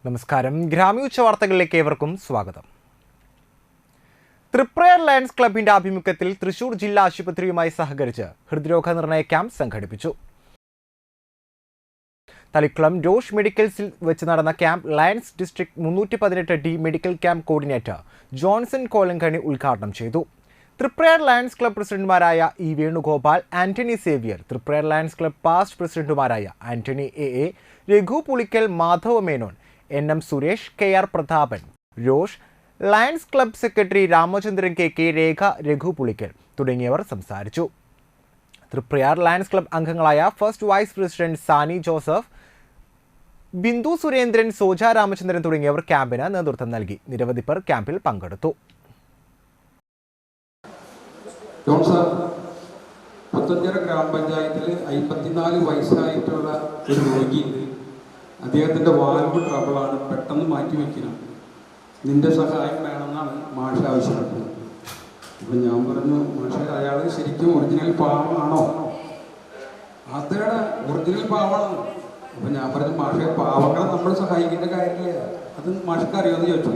നമസ്കാരം. ഗ്രാമീണ വാർത്തകളിലേക്ക് ഏവർക്കും സ്വാഗതം. തൃപ്രയാർ ലയൺസ് ക്ലബിന്റെ ആഭിമുഖ്യത്തിൽ തൃശൂർ ജില്ലാ ആശുപത്രിയുമായി സഹകരിച്ച് ഹൃദ്രോഗ നിർണയ ക്യാമ്പ് സംഘടിപ്പിച്ചു. തളിക്കുളം റോഷ് മെഡിക്കൽസിൽ വെച്ച് നടന്ന camp Lions District 318D medical camp coordinator Johnson Kolankanni ഉദ്ഘാടനം ചെയ്തു. തൃപ്രയാർ ലയൺസ് ക്ലബ് പ്രസിഡന്റുമാരായ E Venugopal, Antony Xavier, Triprayar Lions Club past പ്രസിഡന്റുമാരായ Antony A, Raghu Pulikkal, Madhava Menon, NM Suresh, KR Prathapan, Rosh, Lions Club secretary Ramachandran KK, Rekha, Raghu Pulikkal തുടങ്ങിയവർ സംസാരിച്ചു. തൃപ്രയാർ ലയൺസ് ക്ലബ് അംഗങ്ങളായ first vice president Sani Joseph, Bindu Surendran, Soja Ramachandran തുടങ്ങിയവർ ക്യാമ്പിന് നേതൃത്വം നൽകി. നിരവധി പേർ ക്യാമ്പിൽ പങ്കെടുത്തു. പുത്തഞ്ചിറ ഗ്രാമപഞ്ചായത്തിൽ 54 വയസ്സായിട്ടുള്ള ഒരു രോഗിയുണ്ട്. അദ്ദേഹത്തിൻ്റെ വാൽവ് ട്രബിളാണ്, പെട്ടെന്ന് മാറ്റി വയ്ക്കണം, നിന്റെ സഹായം വേണമെന്നാണ് മാഷ ആവശ്യപ്പെട്ടത്. അപ്പം ഞാൻ പറഞ്ഞു, മാഷ അയാൾ ശരിക്കും ഒറിജിനൽ പാവമാണോ? അതേടെ ഒറിജിനൽ പാവമാണ്. അപ്പം ഞാൻ പറഞ്ഞു, മാഷ പാവങ്ങളെ നമ്മൾ സഹായിക്കേണ്ട കാര്യമില്ല, അത് മാഷക്ക് അറിയാമെന്ന് ചോദിച്ചു.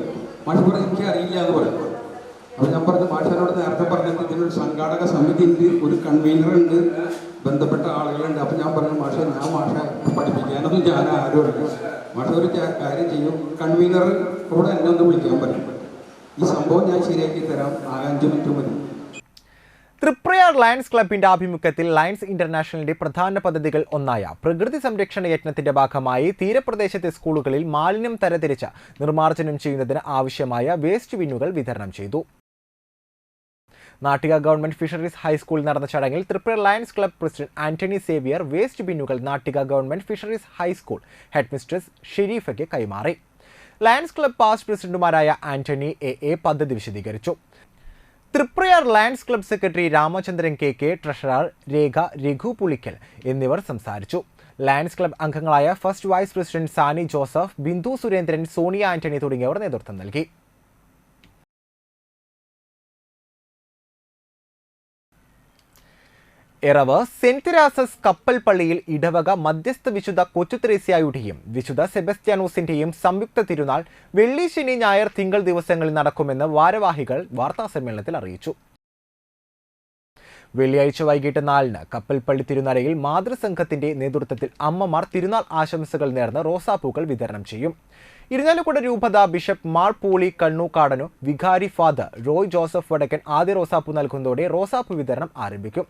മാഷ് പറഞ്ഞു എനിക്ക് അറിയില്ല എന്ന് പറഞ്ഞു. അപ്പോൾ ഞാൻ പറഞ്ഞു, മാഷനോട് നേരത്തെ പറഞ്ഞത് ഇതിനൊരു സംഘാടക സമിതി ഉണ്ട്, ഒരു കൺവീനർ ഉണ്ട്, ബന്ധപ്പെട്ട ആളുകളുണ്ട്. അപ്പം ഞാൻ പറഞ്ഞു, മാഷ പഠിപ്പിക്കാനൊന്നും ഞാൻ ആരും അറിയില്ല, മാഷ ഒരു കാര്യം ചെയ്യും, കൺവീനർ കൂടെ എന്നെ ഒന്ന് വിളിക്കാൻ പറ്റും, ഈ സംഭവം ഞാൻ ശരിയാക്കി തരാം, 5 മിനിറ്റ് മതി. തൃപ്രയാർ ലയൺസ് ക്ലബിന്റെ ആഭിമുഖ്യത്തിൽ ലയൺസ് ഇന്റർനാഷണലിന്റെ പ്രധാന പദ്ധതികൾ ഒന്നായ പ്രകൃതി സംരക്ഷണ യജ്ഞത്തിന്റെ ഭാഗമായി തീരപ്രദേശത്തെ സ്കൂളുകളിൽ മാലിന്യം തരംതിരിച്ച് നിർമ്മാർജ്ജനം ചെയ്യുന്നതിന് ആവശ്യമായ വേസ്റ്റ് ബിന്നുകൾ വിതരണം ചെയ്തു. നാട്ടിക ഗവൺമെന്റ് ഫിഷറീസ് ഹൈസ്കൂളിൽ നടന്ന ചടങ്ങിൽ Triprayar Lions Club president Antony Xavier waste ബിന്നുകൾ Nattika government fisheries high school headmistress ഷെരീഫയ്ക്ക് കൈമാറി. ലയൺസ് ക്ലബ് പാസ്റ്റ് പ്രസിഡന്റുമാരായ ആന്റണി എ പദ്ധതി വിശദീകരിച്ചു. Triprayar Lions Club secretary Ramachandran KK, treasurer Rekha, Raghu Pulikkal എന്നിവർ സംസാരിച്ചു. ലയൺസ് ക്ലബ് അംഗങ്ങളായ first vice president Sani Joseph, Bindu Surendran, Sonia Antony തുടങ്ങിയവർ നേതൃത്വം നൽകി. എറവ് സെന്റ് തെരേസസ് കപ്പൽ പള്ളിയിൽ ഇടവക മധ്യസ്ഥ വിശുദ്ധ കൊച്ചുത്രേസ്യായുടെയും വിശുദ്ധ സെബസ്ത്യാനോസിന്റെയും സംയുക്ത തിരുനാൾ വെള്ളി, ശനി, ഞായർ, തിങ്കൾ ദിവസങ്ങളിൽ നടക്കുമെന്ന് ഭാരവാഹികൾ വാർത്താസമ്മേളനത്തിൽ അറിയിച്ചു. വെള്ളിയാഴ്ച വൈകിട്ട് 4-ന് കപ്പൽപ്പള്ളി തിരുനടയിൽ മാതൃസംഘത്തിന്റെ നേതൃത്വത്തിൽ അമ്മമാർ തിരുനാൾ ആശംസകൾ നേർന്ന് റോസാപ്പൂക്കൾ വിതരണം ചെയ്യും. ഇരിഞ്ഞാലക്കുട രൂപത ബിഷപ്പ് മാർ പോളി കണ്ണൂക്കാടനു, വികാരി ഫാദർ റോയ് ജോസഫ് വടക്കൻ ആദ്യ റോസാപ്പൂ നൽകുന്നതോടെ റോസാപ്പൂ വിതരണം ആരംഭിക്കും.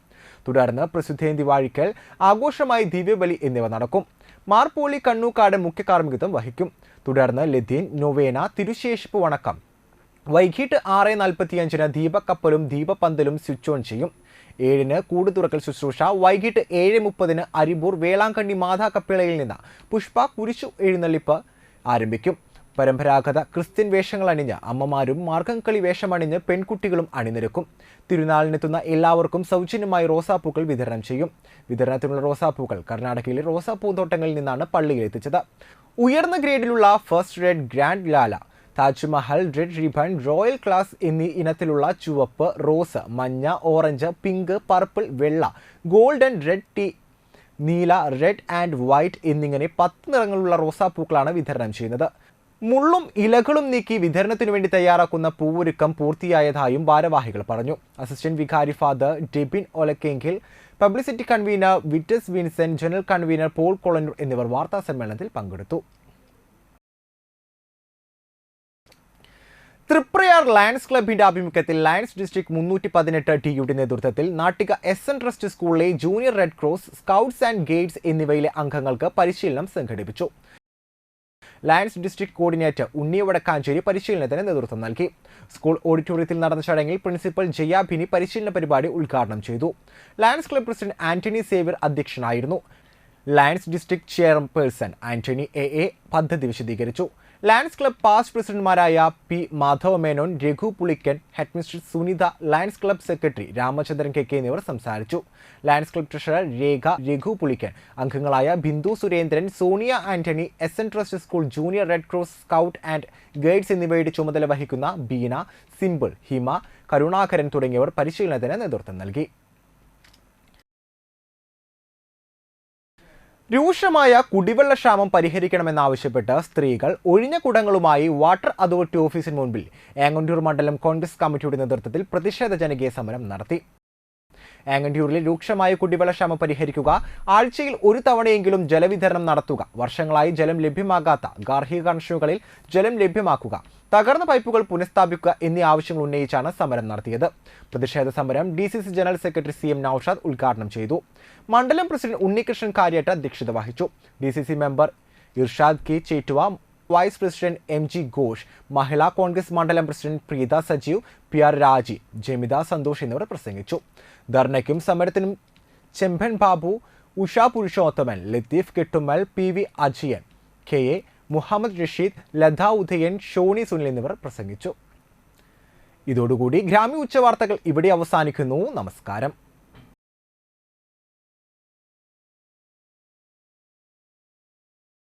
തുടർന്ന് പ്രസിദ്ധേന്തി വാഴിക്കൽ, ആഘോഷമായി ദിവ്യബലി എന്നിവ നടക്കും. മാർ പോളി കണ്ണൂക്കാട് മുഖ്യ കാർമ്മികത്വം വഹിക്കും. തുടർന്ന് ലതീൻ, നൊവേന, തിരുശേഷിപ്പ് വണക്കം. വൈകിട്ട് 6:45-ന് ദീപക്കപ്പലും ദീപപന്തലും സ്വിച്ച് ഓൺ ചെയ്യും. 7-ന് കൂട് തുറക്കൽ ശുശ്രൂഷ. വൈകിട്ട് 7:30-ന് അരിമ്പൂർ വേളാങ്കണ്ണി മാതാ കപ്പിളയിൽ നിന്ന് പുഷ്പ കുരിശു എഴുന്നള്ളിപ്പ് ആരംഭിക്കും. പരമ്പരാഗത ക്രിസ്ത്യൻ വേഷങ്ങൾ അണിഞ്ഞ് അമ്മമാരും മാർഗംകളി വേഷമണിഞ്ഞ് പെൺകുട്ടികളും അണിനിരക്കും. തിരുനാളിനെത്തുന്ന എല്ലാവർക്കും സൗജന്യമായി റോസാപ്പൂക്കൾ വിതരണം ചെയ്യും. വിതരണത്തിനുള്ള റോസാപ്പൂക്കൾ കർണാടകയിലെ റോസാപ്പൂന്തോട്ടങ്ങളിൽ നിന്നാണ് പള്ളിയിൽ എത്തിച്ചത്. ഉയർന്ന ഗ്രേഡിലുള്ള first red, grand Lala, Taj Mahal, red ribbon, royal class എന്നീ ഇനത്തിലുള്ള ചുവപ്പ്, റോസ്, മഞ്ഞ, ഓറഞ്ച്, പിങ്ക്, പർപ്പിൾ, വെള്ള, ഗോൾഡൻ, റെഡ് ടീ, നീല, റെഡ് ആൻഡ് വൈറ്റ് എന്നിങ്ങനെ 10 നിറങ്ങളുള്ള റോസാപ്പൂക്കളാണ് വിതരണം ചെയ്യുന്നത്. മുള്ളും ഇലകളും നീക്കി വിതരണത്തിനു വേണ്ടി തയ്യാറാക്കുന്ന പൂവൊരുക്കം പൂർത്തിയായതായും ഭാരവാഹികൾ പറഞ്ഞു. അസിസ്റ്റന്റ് വികാരി father Debin Olakkengil, publicity convener Vitus Vincent, general convener Paul Kolannur എന്നിവർ വാർത്താ സമ്മേളനത്തിൽ പങ്കെടുത്തു. തൃപ്രയാർ ലയൺസ് ക്ലബിന്റെ ആഭിമുഖ്യത്തിൽ ലയൺസ് ഡിസ്ട്രിക്ട് 318D നേതൃത്വത്തിൽ നാട്ടിക SN ട്രസ്റ്റ് സ്കൂളിലെ junior red cross, scouts and guides എന്നിവയിലെ അംഗങ്ങൾക്ക് പരിശീലനം സംഘടിപ്പിച്ചു. ലയൺസ് ഡിസ്ട്രിക്ട് കോർഡിനേറ്റർ ഉണ്ണി വടക്കാഞ്ചേരി പരിശീലനത്തിന് നേതൃത്വം നൽകി. സ്കൂൾ ഓഡിറ്റോറിയത്തിൽ നടന്ന ചടങ്ങിൽ പ്രിൻസിപ്പൽ ജയാഭിനി പരിശീലന പരിപാടി ഉദ്ഘാടനം ചെയ്തു. Lions Club president Antony Xavier അധ്യക്ഷനായിരുന്നു. Lions District chairperson Antony A പദ്ധതി വിശദീകരിച്ചു. ലയൺസ് ക്ലബ് പാസ്റ്റ് പ്രസിഡന്റുമാരായ P. Madhava Menon, Raghu Pulikkan, headmistress Sunitha, Lions Club secretary Ramachandran KK എന്നിവർ സംസാരിച്ചു. Lions Club treasurer Rekha, Raghu Pulikkan, അംഗങ്ങളായ Bindu Surendran, Sonia Antony, SN trust school junior red cross, scout and guides എന്നിവയുടെ ചുമതല വഹിക്കുന്ന ബീന, സിമ്പിൾ, ഹിമ, കരുണാകരൻ തുടങ്ങിയവർ പരിശീലനത്തിന് നേതൃത്വം നൽകി. രൂക്ഷമായ കുടിവെള്ളക്ഷാമം പരിഹരിക്കണമെന്നാവശ്യപ്പെട്ട് സ്ത്രീകൾ ഒഴിഞ്ഞ കുടങ്ങളുമായി വാട്ടർ അതോറിറ്റി ഓഫീസിന് മുൻപിൽ ഏങ്ങണ്ടൂർ മണ്ഡലം കോൺഗ്രസ് കമ്മിറ്റിയുടെ നേതൃത്വത്തിൽ പ്രതിഷേധ ജനകീയ സമരം നടത്തി. ഏങ്ങണ്ടൂരിൽ രൂക്ഷമായ കുടിവെള്ളക്ഷാമം പരിഹരിക്കുക, ആഴ്ചയിൽ ഒരു തവണയെങ്കിലും ജലവിതരണം നടത്തുക, വർഷങ്ങളായി ജലം ലഭ്യമാകാത്ത ഗാർഹിക കണക്ഷനുകളിൽ ജലം ലഭ്യമാക്കുക, തകർന്ന പൈപ്പുകൾ പുനഃസ്ഥാപിക്കുക എന്നീ ആവശ്യങ്ങൾ ഉന്നയിച്ചാണ് സമരം നടത്തിയത്. പ്രതിഷേധ സമരം DCC general secretary CM Noushad ഉദ്ഘാടനം ചെയ്തു. മണ്ഡലം പ്രസിഡന്റ് ഉണ്ണികൃഷ്ണൻ കാര്യാട്ട് അധ്യക്ഷത വഹിച്ചു. DCC member Irshad K. Chettuva, vice president MG Ghosh, Mahila Congress മണ്ഡലം പ്രസിഡന്റ് പ്രീത സജീവ്, PR രാജി, ജമിത സന്തോഷ് എന്നിവർ പ്രസംഗിച്ചു. ധർണയ്ക്കും സമരത്തിനും ചെമ്പൻ ബാബു, ഉഷ പുരുഷോത്തമൻ, ലത്തീഫ് കെട്ടുമ്മൽ, PV അജയൻ, KA മുഹമ്മദ് റഷീദ്, ലത ഉദയൻ, ഷോണി സുനിൽ എന്നിവർ പ്രസംഗിച്ചു. ഇതോടുകൂടി ഗ്രാമീയ ഉച്ചവാർത്തകൾ ഇവിടെ അവസാനിക്കുന്നു. നമസ്കാരം.